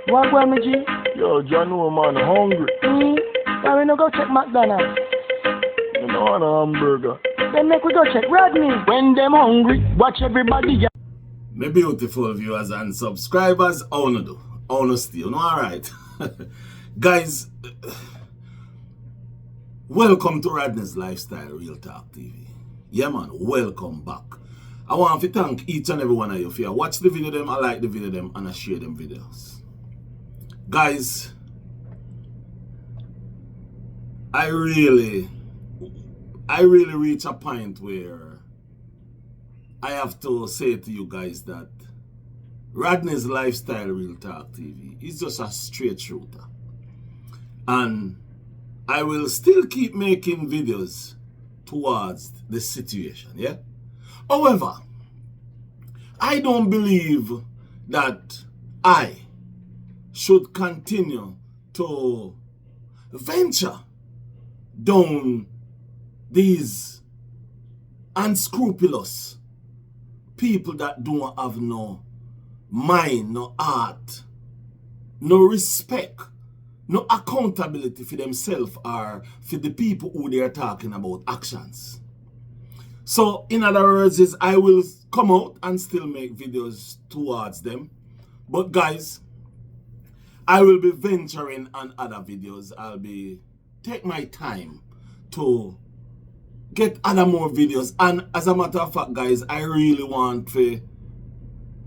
What going me, G? Yo, John, no man, hungry. Why we no go check McDonald's? You know, want a hamburger. Then make we go check Rodney. When them hungry, watch everybody. My beautiful viewers and subscribers, how no do? How no still? No, alright. Guys, welcome to Rodney's Lifestyle Real Talk TV. Yeah man, welcome back. I want to thank each and every one of you for watch the video them, I like the video them, and I share them videos. Guys, I really reach a point where I have to say to you guys that Rodney's Lifestyle Real Talk TV is just a straight shooter. And I will still keep making videos towards the situation, yeah? However, I don't believe that I should continue to venture down these unscrupulous people that don't have no mind, no heart, no respect, no accountability for themselves or for the people who they are talking about actions. So, in other words, is I will come out and still make videos towards them. But guys, I will be venturing on other videos. I'll be take my time to get other more videos. And as a matter of fact, guys, I really want to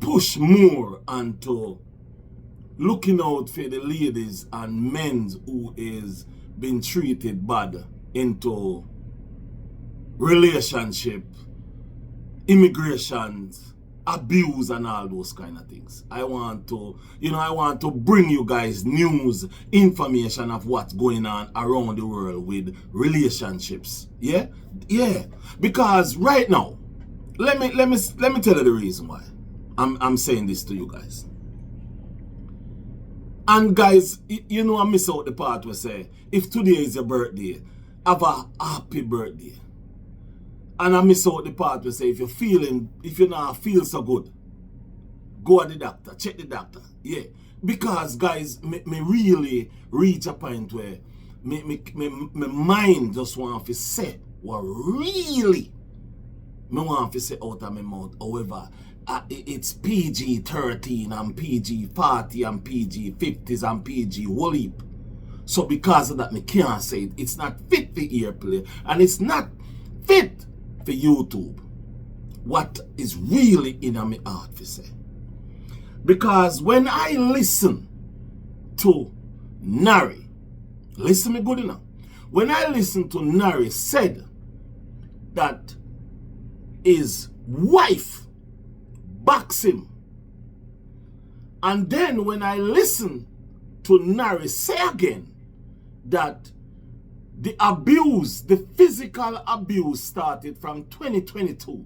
push more onto looking out for the ladies and men who is being treated bad into relationship, immigration, abuse and all those kind of things. I want to bring you guys news, information of what's going on around the world with relationships. Yeah? Yeah. Because right now, let me tell you the reason why I'm saying this to you guys. And guys, you know I miss out the part where say, if today is your birthday, have a happy birthday. And I miss out the part where say, if you not feel so good, go to the doctor, check the doctor. Yeah. Because guys, me really reach a point where my mind just want to say what really me want to say out of my mouth. However, it's PG-13 and PG-40 and PG-50s and PG whole heap. So because of that, me can't say it. It's not fit for airplay and it's not fit for YouTube. What is really in my heart to say. Because when I listen to Nari, listen me good enough. When I listen to Nari said that his wife backs him. And then when I listen to Nari say again that the abuse, the physical abuse started from 2022.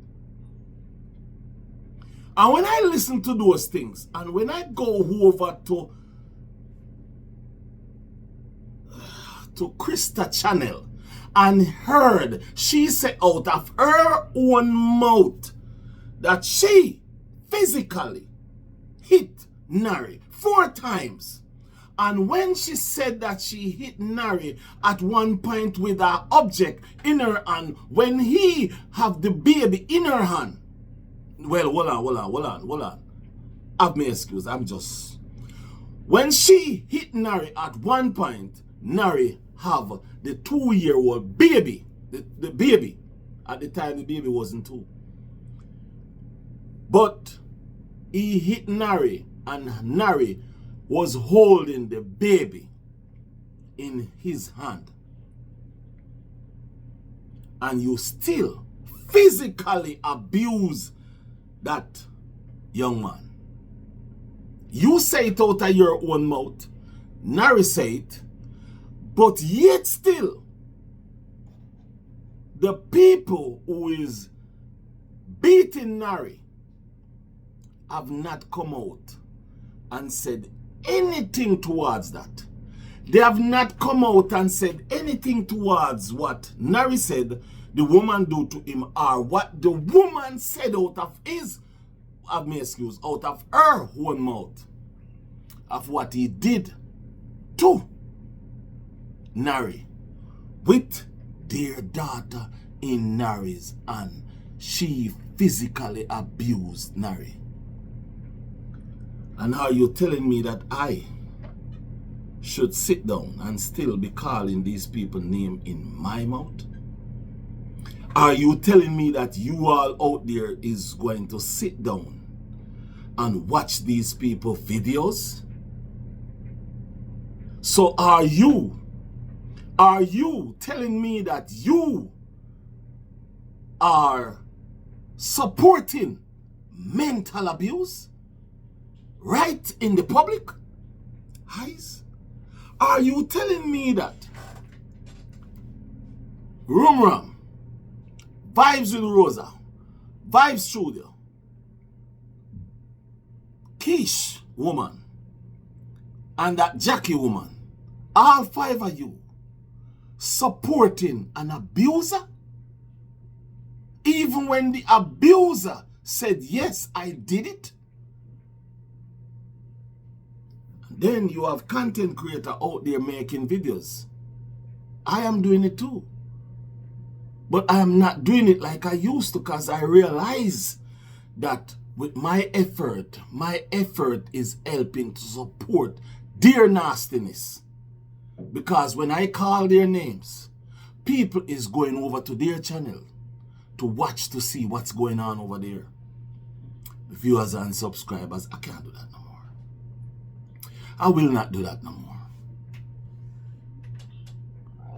And when I listen to those things, and when I go over to Krista channel and heard she say out of her own mouth that she physically hit Nari 4 times. And when she said that she hit Nari at one point with an object in her hand, when he have the baby in her hand. Well, hold on. Have me excuse, when she hit Nari at one point, Nari have the 2-year-old baby. The baby. At the time the baby wasn't 2. But he hit Nari and Nari was holding the baby in his hand. And you still physically abuse that young man. You say it out of your own mouth. Nari say it. But yet still, the people who is beating Nari have not come out and said anything towards that. They have not come out and said anything towards what Nari said the woman do to him or what the woman said out of his, out of her own mouth. of what he did to Nari with their daughter in Nari's hand. She physically abused Nari. And are you telling me that I should sit down and still be calling these people's name in my mouth? Are you telling me that you all out there is going to sit down and watch these people videos? So are you telling me that you are supporting mental abuse right in the public eyes? Are you telling me that Rum, Vibes with Rosa, Vibe Studio, Keish woman, and that Jackie woman, all 5 of you supporting an abuser? Even when the abuser said, yes, I did it? Then you have content creator out there making videos. I am doing it too. But I am not doing it like I used to, because I realize that with my effort is helping to support their nastiness. Because when I call their names, people is going over to their channel to watch to see what's going on over there. The viewers and subscribers, I can't do that no more. I will not do that no more.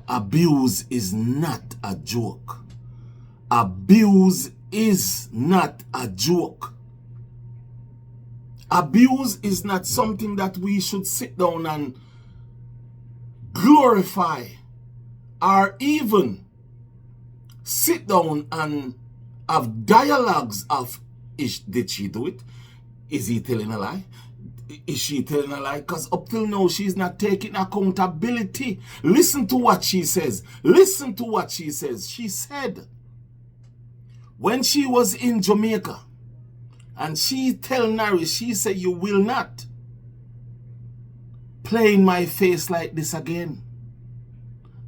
Abuse is not a joke. Abuse is not a joke. Abuse is not something that we should sit down and glorify, or even sit down and have dialogues of, did she do it? Is he telling a lie? Is she telling a lie? Because up till now, she's not taking accountability. Listen to what she says. Listen to what she says. She said, when she was in Jamaica, and she tell Nari, she said, you will not play in my face like this again.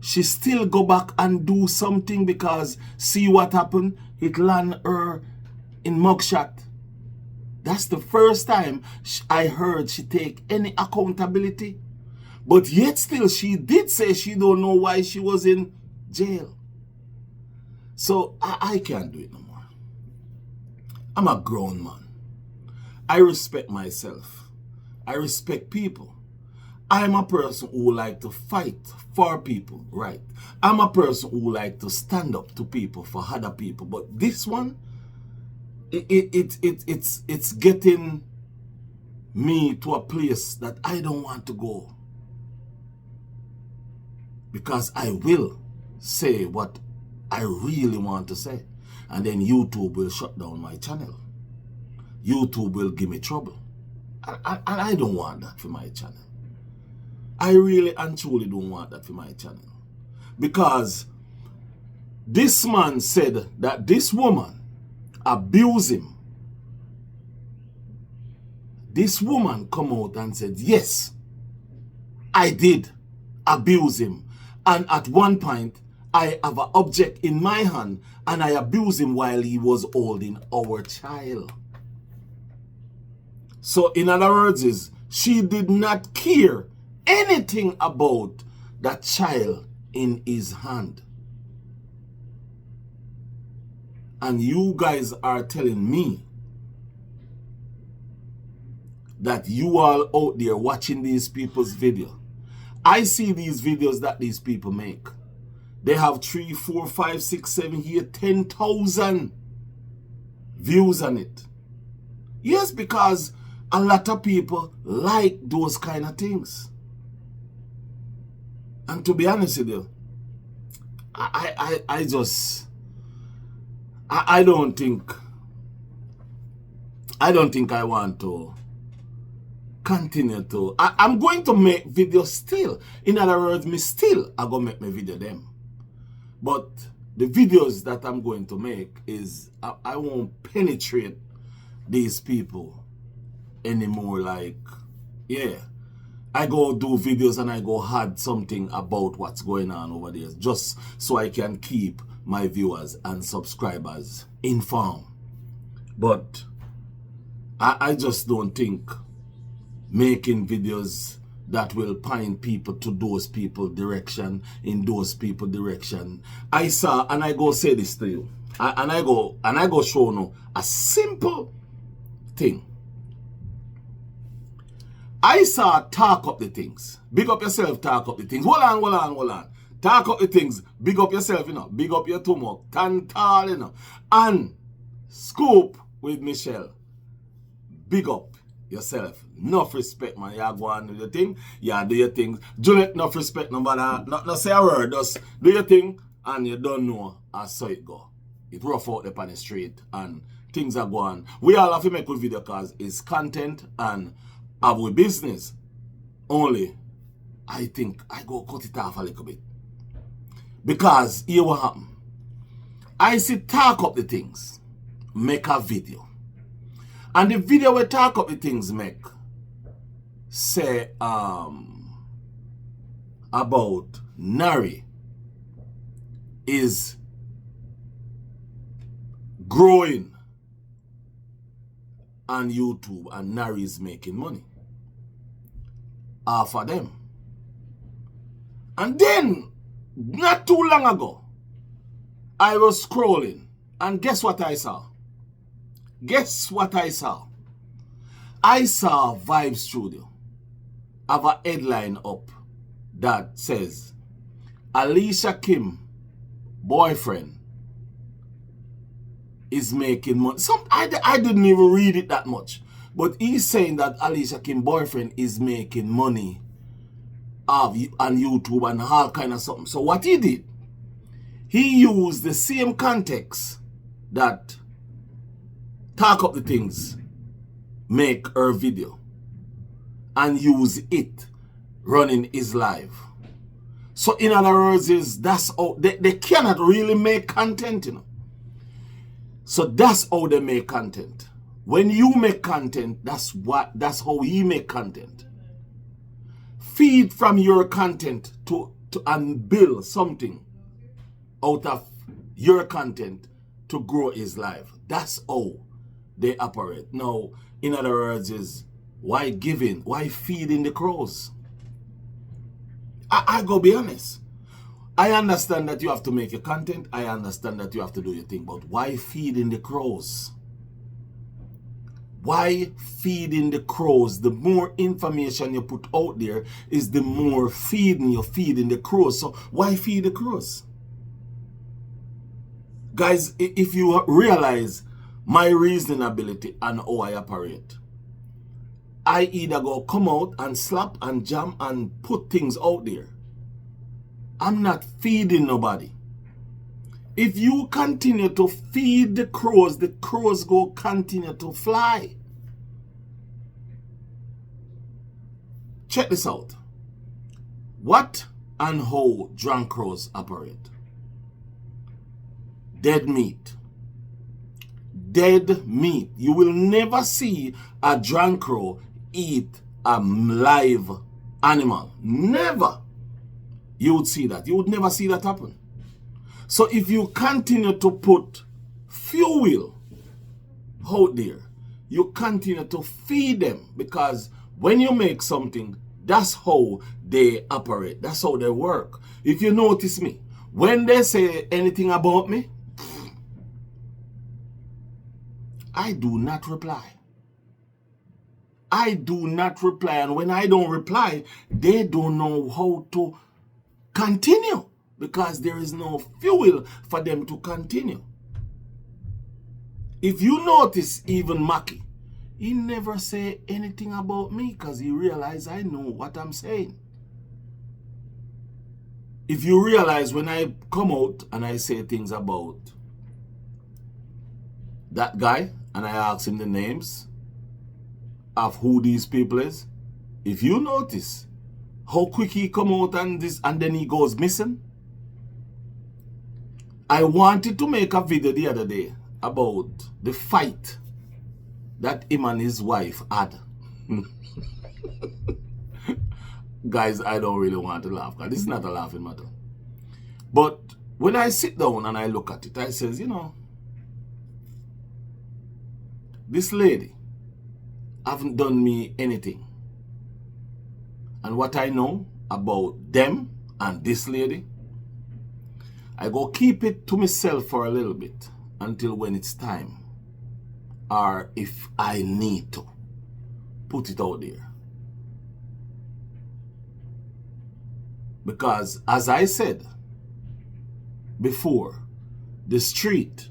She still go back and do something, because see what happened? It land her in mugshot. That's the first time I heard she take any accountability. But yet still, she did say she don't know why she was in jail. So I can't do it no more. I'm a grown man. I respect myself. I respect people. I'm a person who like to fight for people, right? I'm a person who like to stand up to people for other people. But this one, it's getting me to a place that I don't want to go. Because I will say what I really want to say. And then YouTube will shut down my channel. YouTube will give me trouble. And I don't want that for my channel. I really and truly don't want that for my channel. Because this man said that this woman abused him. This woman come out and said, yes, I did abuse him. And at one point, I have an object in my hand and I abused him while he was holding our child. So in other words is, she did not care anything about that child in his hand. And you guys are telling me that you all out there watching these people's video. I see these videos that these people make. They have 3, 4, 5, 6, 7, 8, 10,000 views on it. Yes, because a lot of people like those kind of things. And to be honest with you, I don't think I want to continue to. I'm going to make videos still. In other words, me still I go make my video them. But the videos that I'm going to make is I won't penetrate these people anymore. Like, yeah, I go do videos and I go add something about what's going on over there just so I can keep my viewers and subscribers informed. But I just don't think making videos that will point people to those people direction, in those people direction. I saw, and I go say this to you, and I go show you a simple thing. I saw talk up the things. Big up yourself, talk up the things. Hold on. Talk up the things. Big up yourself, you know. Big up your tumor. Tantal, you know. And Scoop with Michelle. Big up yourself. Enough respect, man. You go on do your thing. You do your things. Juliet, enough respect, no matter. Not say a word. Just do your thing. And you don't know how so it go. It rough out up on the street. And things are going. We all have to make good video because it's content and have we business. Only, I think I go cut it off a little bit. Because here what happen. I see talk up the things. Make a video. And the video we talk up the things make. Say about Nari is growing on YouTube and Nari is making money off of them. And then, not too long ago, I was scrolling and guess what I saw? Guess what I saw? I saw Vibe Studio have a headline up that says Alicia Kim boyfriend is making money. I didn't even read it that much. But he's saying that Alicia Kim boyfriend is making money on YouTube and all kind of something. So what he did, he used the same context that talk up the things, make her video, and use it running his live. So in other words, that's how they cannot really make content, you know. So that's how they make content. When you make content, that's how he make content. Feed from your content and build something out of your content to grow his life. That's how they operate. Now, in other words, is why giving? Why feeding the crows? I go be honest. I understand that you have to make your content. I understand that you have to do your thing. But why feeding the crows? Why feeding the crows? The more information you put out there is the more feeding you're feeding the crows. So why feed the crows? Guys, if you realize my reasoning ability and how I operate, I either go come out and slap and jam and put things out there. I'm not feeding nobody. If you continue to feed the crows go continue to fly. Check this out. What and how drunk crows operate. Dead meat. Dead meat. You will never see a drunk crow eat a live animal. Never. You would see that. You would never see that happen. So if you continue to put fuel out there, you continue to feed them, because when you make something, that's how they operate. That's how they work. If you notice me, when they say anything about me, I do not reply. I do not reply. And when I don't reply, they don't know how to continue, because there is no fuel for them to continue. If you notice, even Maki, he never say anything about me because he realized I know what I'm saying. If you realize when I come out and I say things about that guy and I ask him the names of who these people is, if you notice how quick he come out and then he goes missing. I wanted to make a video the other day about the fight that him and his wife had. guys, I don't really want to laugh, because this is not a laughing matter. But when I sit down and I look at it, I says, you know, this lady haven't done me anything. And what I know about them and this lady, I go keep it to myself for a little bit until when it's time, or if I need to put it out there. Because as I said before, the street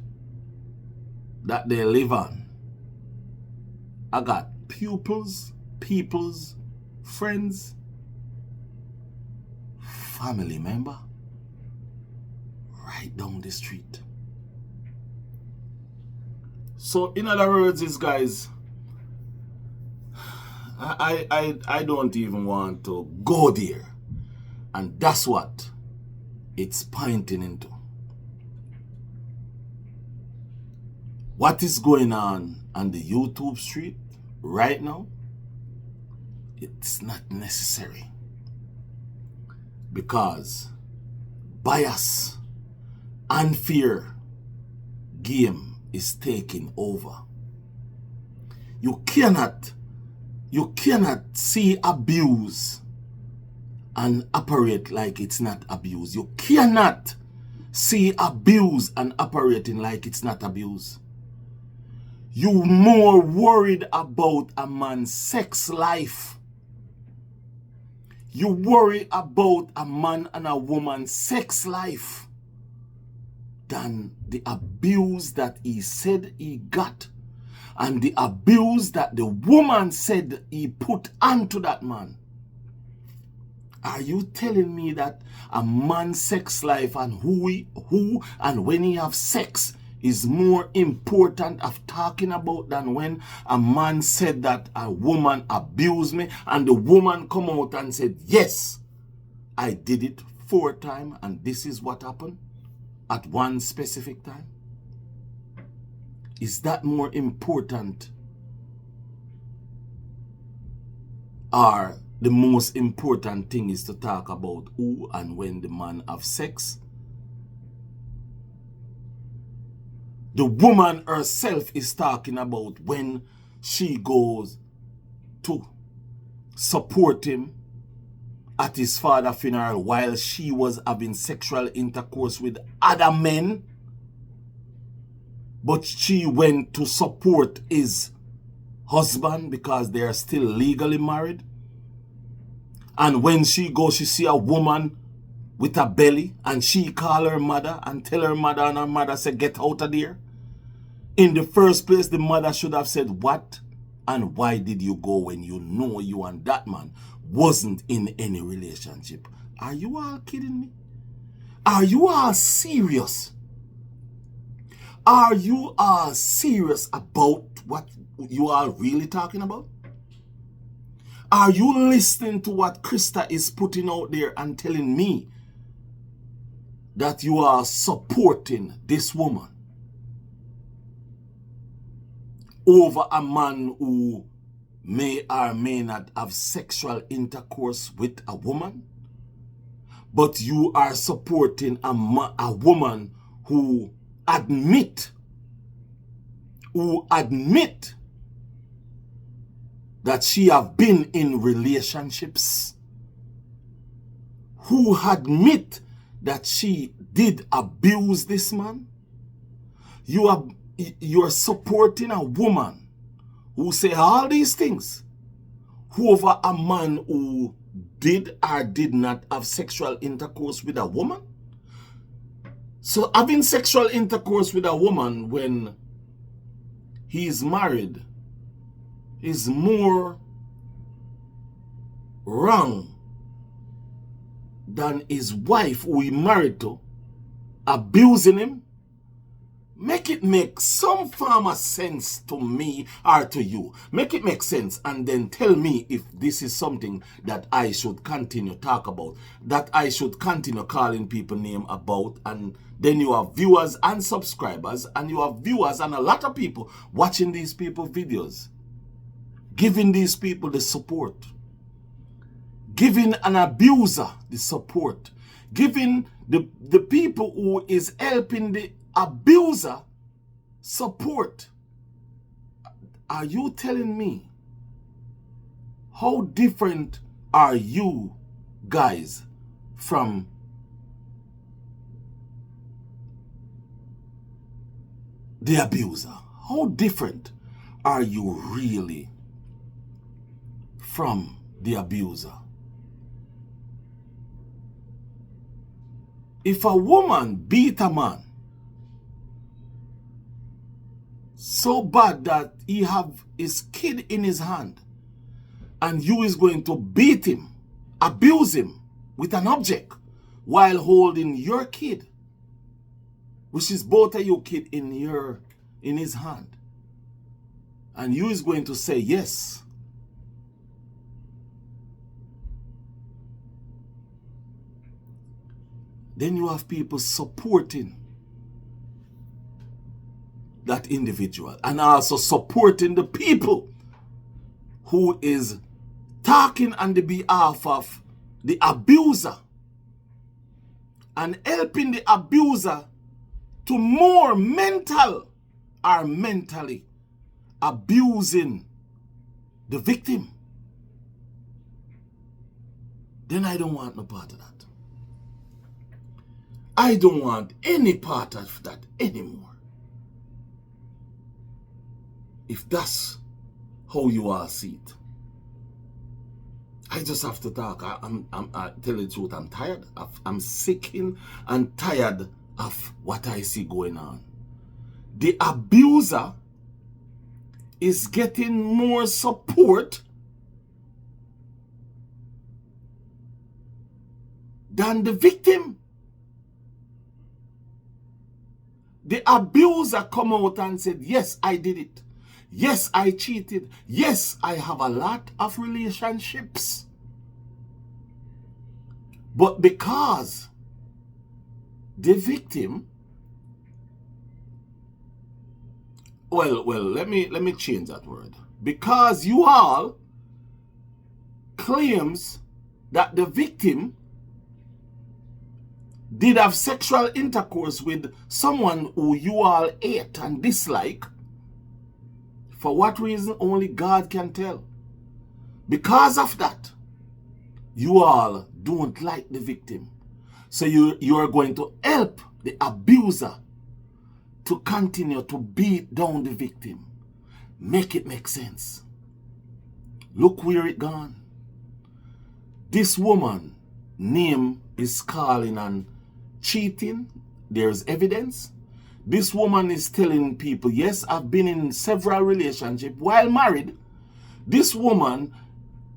that they live on, I got pupils, peoples, friends, family member right down the street. So in other words, is guys, I don't even want to go there. And that's what it's pointing into. What is going on the YouTube street right now, it's not necessary. Because bias and fear game is taking over. You cannot see abuse and operate like it's not abuse. You cannot see abuse and operating like it's not abuse. You more worried about a man's sex life. You worry about a man and a woman's sex life than the abuse that he said he got and the abuse that the woman said he put onto that man. Are you telling me that a man's sex life and who and when he have sex is more important of talking about than when a man said that a woman abused me and the woman come out and said, yes, I did it 4 times and this is what happened at one specific time? Is that more important? Or the most important thing is to talk about who and when the man have sex? The woman herself is talking about when she goes to support him at his father's funeral while she was having sexual intercourse with other men. But she went to support his husband because they are still legally married. And when she goes, she see a woman with a belly and she call her mother and tell her mother, and her mother say, get out of there. In the first place, the mother should have said, what and why did you go when you know you and that man wasn't in any relationship? Are you all kidding me? Are you all serious? Are you all serious about what you are really talking about? Are you listening to what Krista is putting out there and telling me that you are supporting this woman over a man who may or may not have sexual intercourse with a woman? But you are supporting a woman who admit that she have been in relationships, who admit that she did abuse this man. You're supporting a woman who say all these things over a man who did or did not have sexual intercourse with a woman. So having sexual intercourse with a woman when he is married is more wrong than his wife who he married to abusing him. Make it make some form of sense to me or to you. Make it make sense and then tell me if this is something that I should continue talk about, that I should continue calling people name about, and then you have viewers and subscribers and you have viewers and a lot of people watching these people videos, giving these people the support, giving an abuser the support, giving the people who is helping the abuser support. Are you telling me how different are you guys from the abuser? How different are you really from the abuser? If a woman beat a man so bad that he have his kid in his hand, and you is going to beat him, abuse him with an object while holding your kid, which is both of your kid in his hand, and you is going to say yes, then you have people supporting that individual and also supporting the people who is talking on the behalf of the abuser and helping the abuser to more mentally abusing the victim. Then I don't want no part of that. I don't want any part of that anymore. If that's how you all see it. I just have to talk. I tell you the truth, I'm tired. I'm sick and tired of what I see going on. The abuser is getting more support than the victim. The abuser come out and said, yes, I did it. Yes, I cheated. Yes, I have a lot of relationships. But because the victim, well, let me change that word. Because you all claims that the victim did have sexual intercourse with someone who you all hate and dislike. For what reason, only God can tell. Because of that, you all don't like the victim. So you are going to help the abuser to continue to beat down the victim. Make it make sense. Look where it gone. This woman name is calling on cheating. There's evidence. This woman is telling people, yes, I've been in several relationships while married. This woman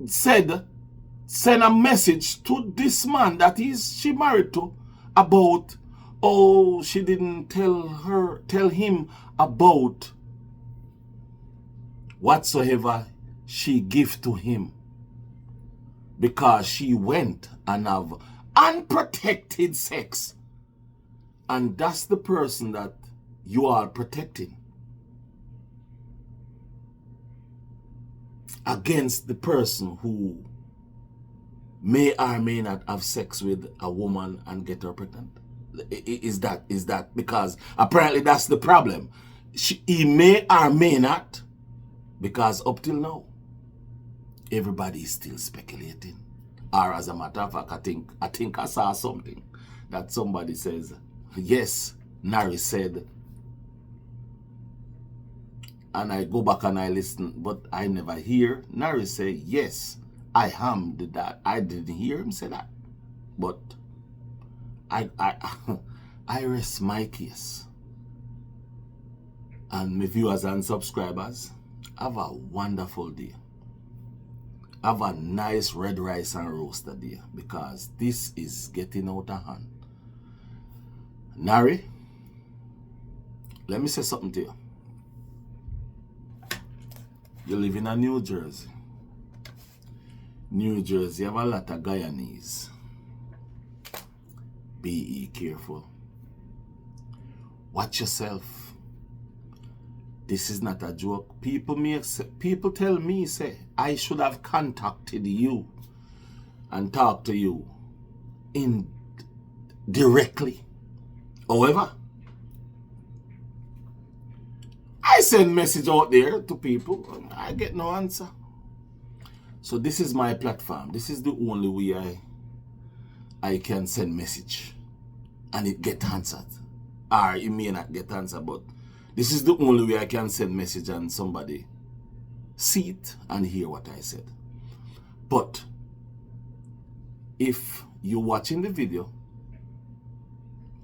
send a message to this man that she married to about, oh, she didn't tell him about whatsoever she give to him, because she went and have unprotected sex. And that's the person that you are protecting against the person who may or may not have sex with a woman and get her pregnant. Is that because apparently that's the problem. He may or may not, because up till now, everybody is still speculating. Or as a matter of fact, I think I saw something that somebody says, yes, Nari said, and I go back and I listen, but I never hear Nari say, yes, I did that. I didn't hear him say that. But I rest my case. And my viewers and subscribers, have a wonderful day. Have a nice red rice and roaster day, because this is getting out of hand. Nari, let me say something to you. You live in New Jersey. New Jersey have a lot of Guyanese. Be careful. Watch yourself. This is not a joke. People tell me, say, I should have contacted you and talk to you indirectly. However, I send message out there to people and I get no answer. So this is my platform. This is the only way I can send message and it get answered. Or it may not get answered, but this is the only way I can send message and somebody see it and hear what I said. But if you're watching the video,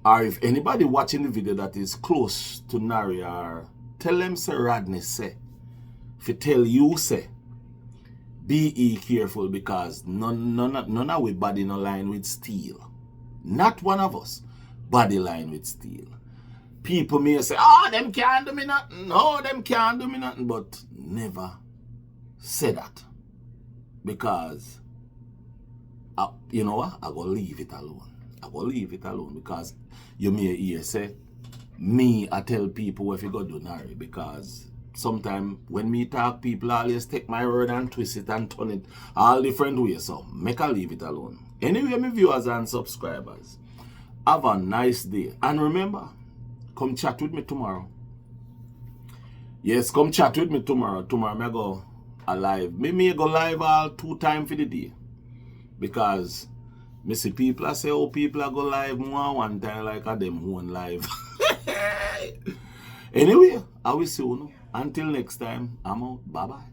or if anybody watching the video that is close to Nari, or tell them say Rodney say, if you tell you say, be careful, because none of we body no line with steel. Not one of us body line with steel. People may say, oh, them can't do me nothing. No, them can't do me nothing. But never say that. Because, you know what? I go leave it alone. I go leave it alone, because you may hear say, me, I tell people if you go do Nari, because sometimes when me talk, people always take my word and twist it and turn it all different ways. So make I leave it alone. Anyway, my viewers and subscribers, have a nice day. And remember, come chat with me tomorrow. Yes, come chat with me tomorrow. Tomorrow I go live. Me go live all 2 times for the day. Because me see people, I say, oh, people are go live more one time like a them one live. Anyway, I will see you. Until next time, I'm out. Bye-bye.